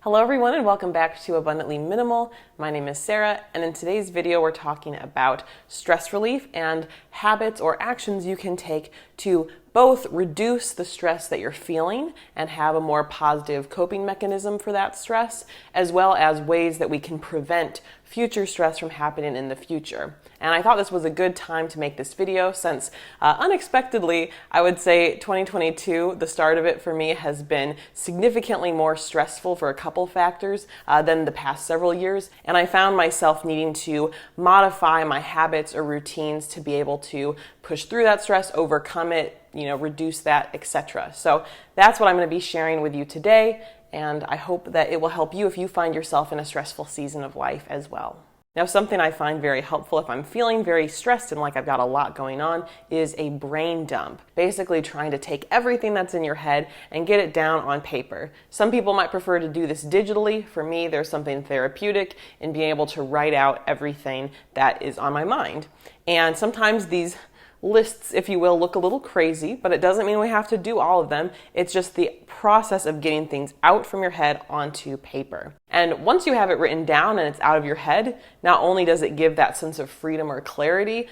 Hello everyone and welcome back to Abundantly Minimal. My name is Sarah, and in today's video we're talking about stress relief and habits or actions you can take to both reduce the stress that you're feeling and have a more positive coping mechanism for that stress, as well as ways that we can prevent future stress from happening in the future. And I thought this was a good time to make this video since unexpectedly, I would say 2022, the start of it for me has been significantly more stressful for a couple factors than the past several years. And I found myself needing to modify my habits or routines to be able to push through that stress, overcome it, reduce that, etc. So that's what I'm going to be sharing with you today. And I hope that it will help you if you find yourself in a stressful season of life as well. Now, something I find very helpful if I'm feeling very stressed and like I've got a lot going on is a brain dump. Basically trying to take everything that's in your head and get it down on paper. Some people might prefer to do this digitally. For me, there's something therapeutic in being able to write out everything that is on my mind. And sometimes these lists, if you will, look a little crazy, but it doesn't mean we have to do all of them. It's just the process of getting things out from your head onto paper. And once you have it written down and it's out of your head, not only does it give that sense of freedom or clarity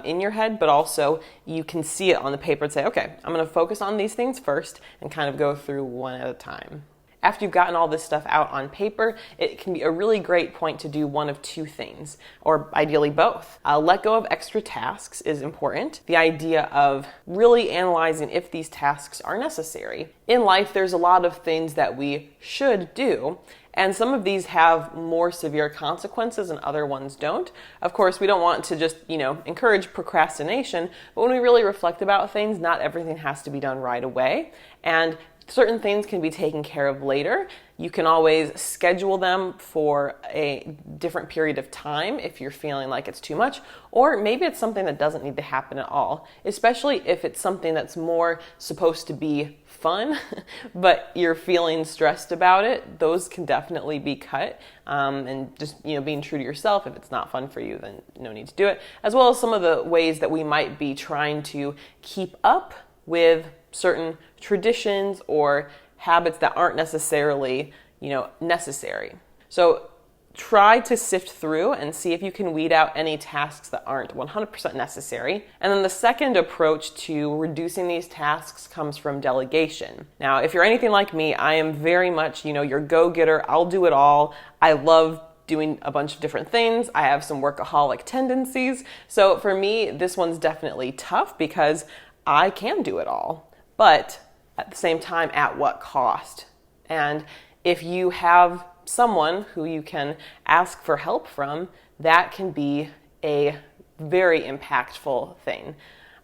in your head, but also you can see it on the paper and say, okay, I'm going to focus on these things first and kind of go through one at a time. After you've gotten all this stuff out on paper, it can be a really great point to do one of two things, or ideally both. Let go of extra tasks is important. The idea of really analyzing if these tasks are necessary. In life, there's a lot of things that we should do, and some of these have more severe consequences and other ones don't. Of course, we don't want to just, encourage procrastination, but when we really reflect about things, not everything has to be done right away. And certain things can be taken care of later. You can always schedule them for a different period of time if you're feeling like it's too much, or maybe it's something that doesn't need to happen at all, especially if it's something that's more supposed to be fun, but you're feeling stressed about it. Those can definitely be cut, and just being true to yourself. If it's not fun for you, then no need to do it, as well as some of the ways that we might be trying to keep up with certain traditions or habits that aren't necessarily, necessary. So try to sift through and see if you can weed out any tasks that aren't 100% necessary. And then the second approach to reducing these tasks comes from delegation. Now, if you're anything like me, I am very much, your go-getter. I'll do it all. I love doing a bunch of different things. I have some workaholic tendencies. So for me, this one's definitely tough because I can do it all. But at the same time, at what cost? And if you have someone who you can ask for help from, that can be a very impactful thing.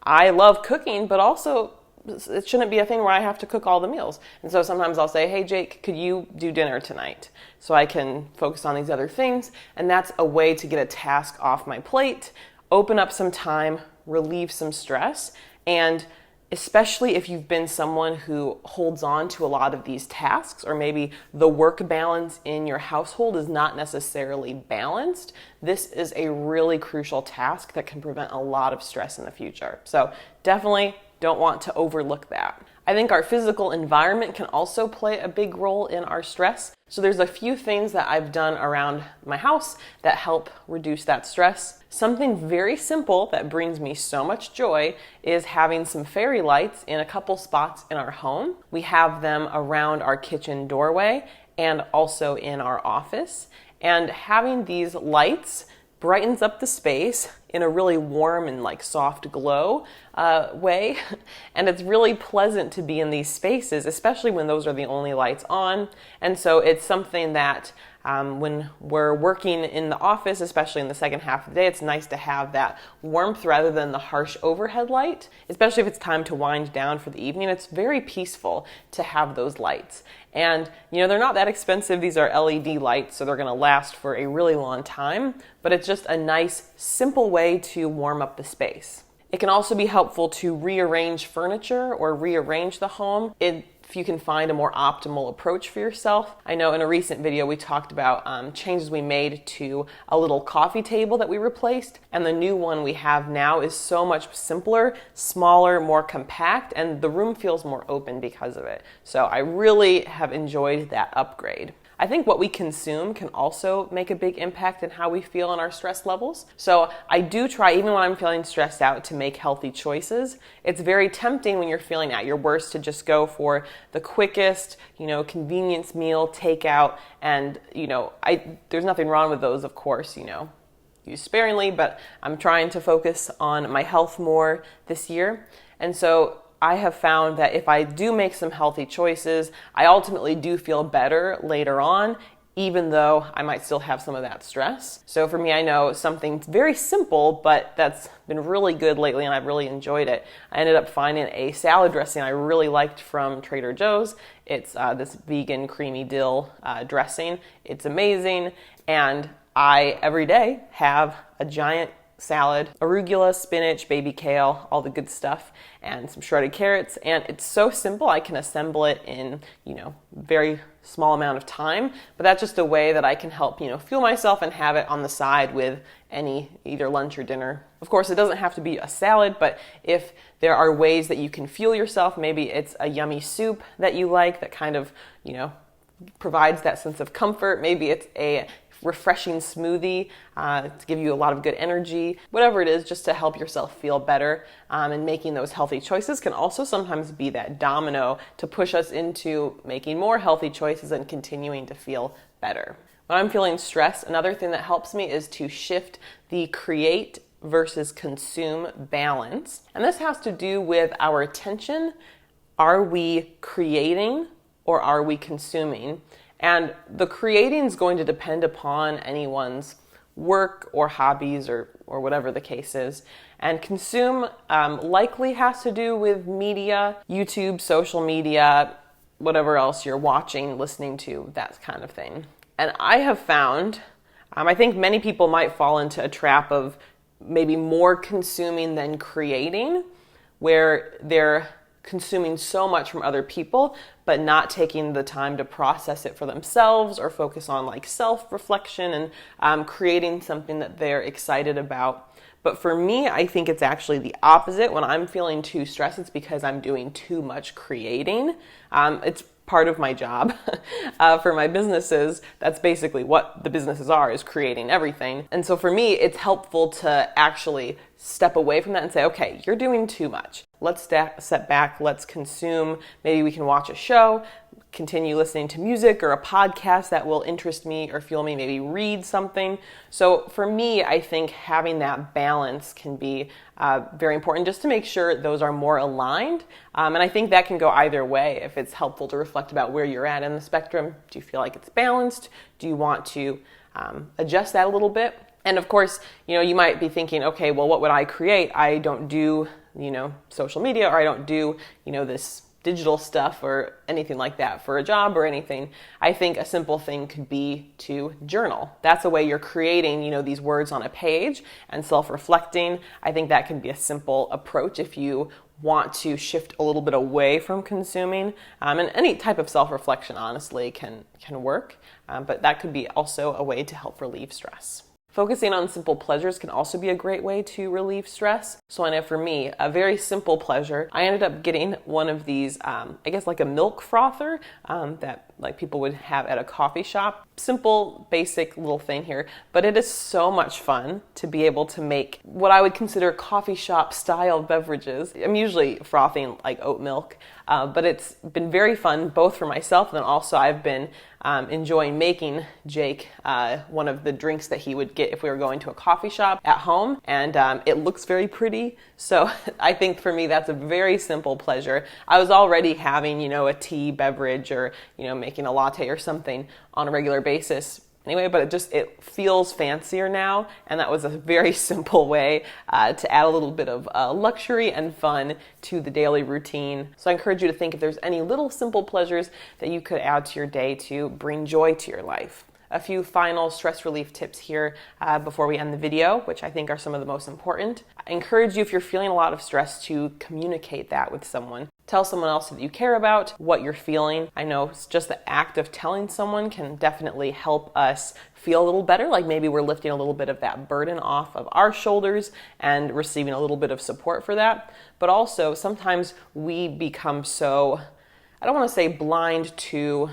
I love cooking, but also it shouldn't be a thing where I have to cook all the meals. And so sometimes I'll say, hey, Jake, could you do dinner tonight? So I can focus on these other things. And that's a way to get a task off my plate, open up some time, relieve some stress, and especially if you've been someone who holds on to a lot of these tasks, or maybe the work balance in your household is not necessarily balanced, this is a really crucial task that can prevent a lot of stress in the future. So definitely don't want to overlook that. I think our physical environment can also play a big role in our stress. So there's a few things that I've done around my house that help reduce that stress. Something very simple that brings me so much joy is having some fairy lights in a couple spots in our home. We have them around our kitchen doorway and also in our office. And having these lights brightens up the space in a really warm and soft glow way. And it's really pleasant to be in these spaces, especially when those are the only lights on. And so it's something that when we're working in the office, especially in the second half of the day, it's nice to have that warmth rather than the harsh overhead light, especially if it's time to wind down for the evening. It's very peaceful to have those lights. And, they're not that expensive. These are LED lights, so they're going to last for a really long time, but it's just a nice, simple way to warm up the space. It can also be helpful to rearrange furniture or rearrange the home if you can find a more optimal approach for yourself. I know in a recent video we talked about changes we made to a little coffee table that we replaced, and the new one we have now is so much simpler, smaller, more compact, and the room feels more open because of it. So I really have enjoyed that upgrade. I think what we consume can also make a big impact in how we feel in our stress levels. So I do try, even when I'm feeling stressed out, to make healthy choices. It's very tempting when you're feeling at your worst to just go for the quickest, convenience meal, takeout, and, there's nothing wrong with those, of course, use sparingly, but I'm trying to focus on my health more this year. And so I have found that if I do make some healthy choices, I ultimately do feel better later on, even though I might still have some of that stress. So for me, I know something very simple, but that's been really good lately and I've really enjoyed it. I ended up finding a salad dressing I really liked from Trader Joe's. It's this vegan creamy dill dressing. It's amazing, and I every day have a giant salad, arugula, spinach, baby kale, all the good stuff, and some shredded carrots. And it's so simple. I can assemble it in, very small amount of time, but that's just a way that I can help, fuel myself and have it on the side with any either lunch or dinner. Of course, it doesn't have to be a salad, but if there are ways that you can fuel yourself, maybe it's a yummy soup that you like that kind of, provides that sense of comfort. Maybe it's a refreshing smoothie to give you a lot of good energy. Whatever it is, just to help yourself feel better. And making those healthy choices can also sometimes be that domino to push us into making more healthy choices and continuing to feel better. When I'm feeling stressed, another thing that helps me is to shift the create versus consume balance. And this has to do with our attention. Are we creating or are we consuming? And the creating is going to depend upon anyone's work or hobbies or whatever the case is. And consume likely has to do with media, YouTube, social media, whatever else you're watching, listening to, that kind of thing. And I have found, I think many people might fall into a trap of maybe more consuming than creating, where they're consuming so much from other people, but not taking the time to process it for themselves or focus on self-reflection and creating something that they're excited about. But for me, I think it's actually the opposite. When I'm feeling too stressed, it's because I'm doing too much creating. It's part of my job for my businesses. That's basically what the businesses are, is creating everything. And so for me, it's helpful to actually step away from that and say, okay, you're doing too much. Let's step back, let's consume. Maybe we can watch a show, continue listening to music or a podcast that will interest me or fuel me, maybe read something. So for me, I think having that balance can be very important, just to make sure those are more aligned. And I think that can go either way. If it's helpful to reflect about where you're at in the spectrum, do you feel like it's balanced? Do you want to adjust that a little bit? And of course, you might be thinking, okay, well, what would I create? I don't do, social media, or I don't do, this digital stuff or anything like that for a job or anything. I think a simple thing could be to journal. That's a way you're creating, these words on a page and self-reflecting. I think that can be a simple approach if you want to shift a little bit away from consuming. And any type of self-reflection, honestly, can work. But that could be also a way to help relieve stress. Focusing on simple pleasures can also be a great way to relieve stress. So I know for me, a very simple pleasure, I ended up getting one of these, like a milk frother that people would have at a coffee shop. Simple, basic little thing here, but it is so much fun to be able to make what I would consider coffee shop style beverages. I'm usually frothing oat milk, but it's been very fun both for myself, and then also I've been enjoying making Jake one of the drinks that he would get if we were going to a coffee shop at home, and it looks very pretty. So I think for me that's a very simple pleasure. I was already having a tea beverage or making a latte or something on a regular basis anyway, but it feels fancier now, and that was a very simple way to add a little bit of luxury and fun to the daily routine. So I encourage you to think if there's any little simple pleasures that you could add to your day to bring joy to your life. A few final stress relief tips here before we end the video, which I think are some of the most important. I encourage you, if you're feeling a lot of stress, to communicate that with someone. Tell someone else that you care about what you're feeling. I know just the act of telling someone can definitely help us feel a little better, like maybe we're lifting a little bit of that burden off of our shoulders and receiving a little bit of support for that. But also, sometimes we become so, I don't want to say blind to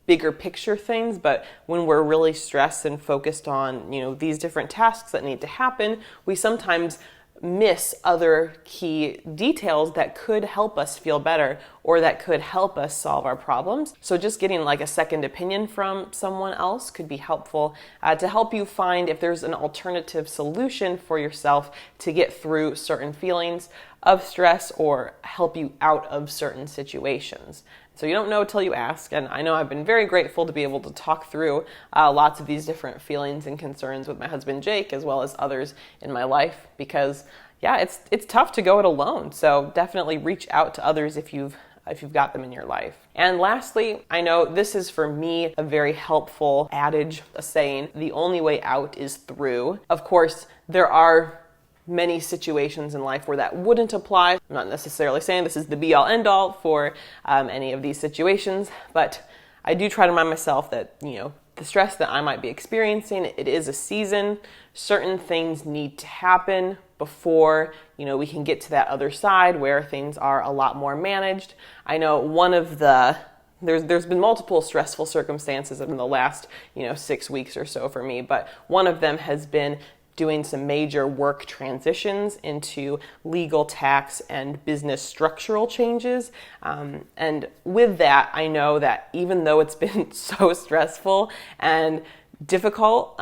bigger picture things, but when we're really stressed and focused on, these different tasks that need to happen, we sometimes miss other key details that could help us feel better or that could help us solve our problems. So just getting like a second opinion from someone else could be helpful to help you find if there's an alternative solution for yourself to get through certain feelings of stress or help you out of certain situations. So you don't know till you ask, and I know I've been very grateful to be able to talk through lots of these different feelings and concerns with my husband Jake, as well as others in my life, because it's tough to go it alone. So definitely reach out to others if you've got them in your life. And lastly, I know this is for me a very helpful adage, a saying, the only way out is through. Of course, there are many situations in life where that wouldn't apply. I'm not necessarily saying this is the be-all end-all for any of these situations, but I do try to remind myself that, the stress that I might be experiencing, it is a season. Certain things need to happen before, we can get to that other side where things are a lot more managed. I know there's been multiple stressful circumstances in the last, 6 weeks or so for me, but one of them has been doing some major work transitions into legal, tax, and business structural changes. And with that, I know that even though it's been so stressful and difficult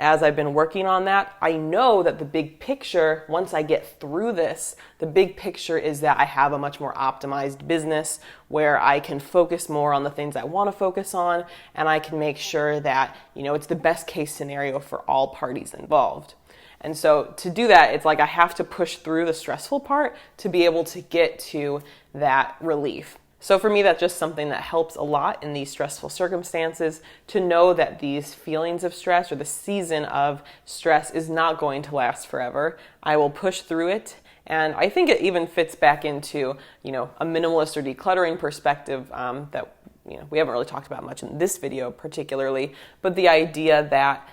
as I've been working on that, I know that the big picture, once I get through this, the big picture is that I have a much more optimized business where I can focus more on the things I want to focus on, and I can make sure that, it's the best case scenario for all parties involved. And so to do that, it's like I have to push through the stressful part to be able to get to that relief. So for me, that's just something that helps a lot in these stressful circumstances, to know that these feelings of stress or the season of stress is not going to last forever. I will push through it. And I think it even fits back into, a minimalist or decluttering perspective that, we haven't really talked about much in this video particularly, but the idea that,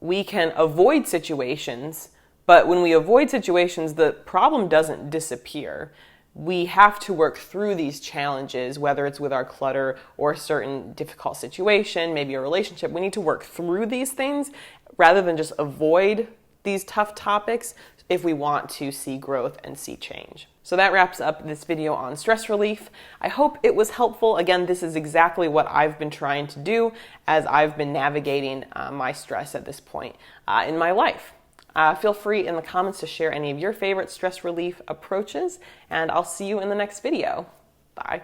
we can avoid situations, but when we avoid situations, the problem doesn't disappear. We have to work through these challenges, whether it's with our clutter or a certain difficult situation, maybe a relationship. We need to work through these things rather than just avoid these tough topics if we want to see growth and see change. So that wraps up this video on stress relief. I hope it was helpful. Again, this is exactly what I've been trying to do as I've been navigating my stress at this point in my life. Feel free in the comments to share any of your favorite stress relief approaches, and I'll see you in the next video. Bye.